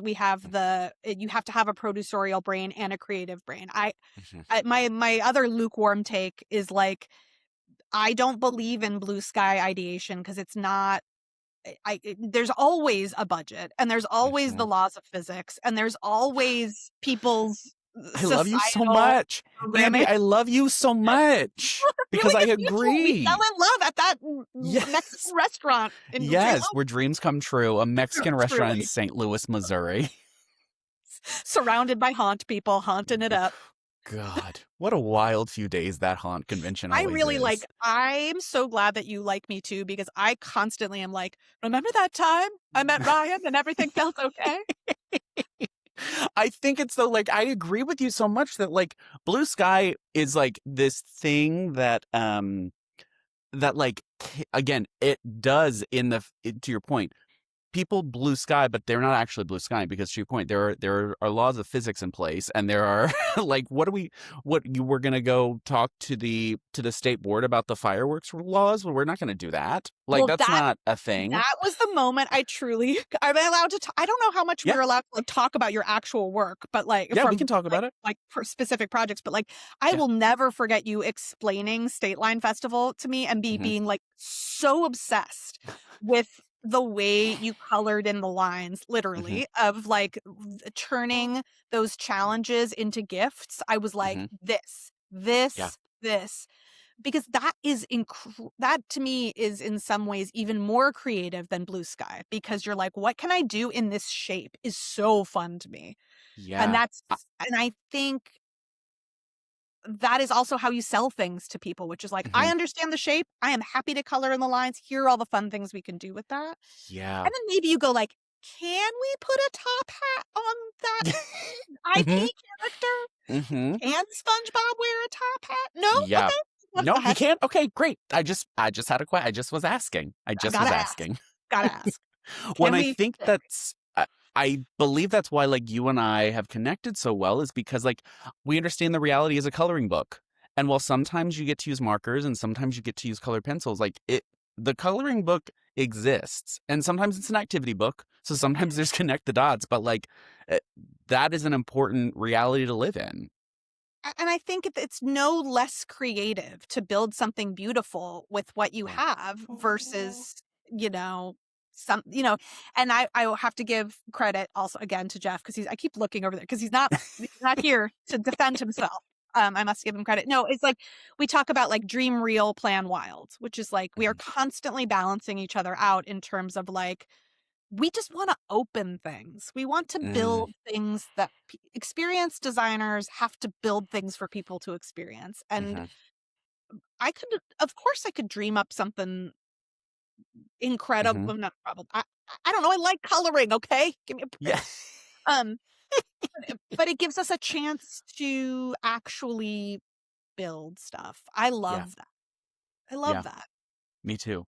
we have you have to have a producerial brain and a creative brain. My other lukewarm take is like, I don't believe in blue sky ideation because it's not, there's always a budget, and there's always the laws of physics, and there's always people's I love you so societal much. programming. Andy, I love you so much. Because Really, I it's mutual. We agree. fell in love at that Yes. Mexican restaurant. Yes, where dreams come true. A Mexican restaurant in Truly. St. Louis, Missouri. Surrounded by haunt people, haunting it up. God, what a wild few days that haunt convention always I really is. I'm so glad that you like me too, because I constantly am like, remember that time I met Ryan and everything felt okay? I think it's though, like, I agree with you so much that like blue sky is like this thing that like, again, it does to your point, people blue sky, but they're not actually blue sky, because to your point, there are laws of physics in place, and there are like, you were going to go talk to the state board about the fireworks laws? Well, we're not going to do that. Like, well, that's not a thing. That was the moment I'm allowed to I don't know how much we're allowed to like talk about your actual work, but like, we can talk about it, like for specific projects, but like, I will never forget you explaining State Line Festival to me and being like so obsessed with the way you colored in the lines, literally, of like turning those challenges into gifts. I was like, this, because that is that to me is in some ways even more creative than blue sky, because you're like, what can I do in this shape is so fun to me. Yeah. And I think that is also how you sell things to people, which is like, I understand the shape. I am happy to color in the lines. Here are all the fun things we can do with that. Yeah. And then maybe you go like, can we put a top hat on that IP character? Can SpongeBob wear a top hat? No? Yeah. Okay. No, you can't? Okay, great. I just had a question. I just was asking. Gotta ask. When I think that's... I believe that's why, like, you and I have connected so well, is because, like, we understand the reality as a coloring book. And while sometimes you get to use markers and sometimes you get to use colored pencils, like, the coloring book exists. And sometimes it's an activity book, so sometimes there's connect the dots, but, like, that is an important reality to live in. And I think it's no less creative to build something beautiful with what you have versus, and I will have to give credit also again to Jeff, because I keep looking over there because he's not here to defend himself. I must give him credit. No, it's like we talk about like dream real, plan wild, which is like we are constantly balancing each other out in terms of like, we just want to open things. We want to build things that experienced designers have to build things for people to experience. And of course I could dream up something incredible. Not probably. I don't know. I like coloring. Okay, give me a break. Yeah. But it gives us a chance to actually build stuff. I love that. I love that. Me too.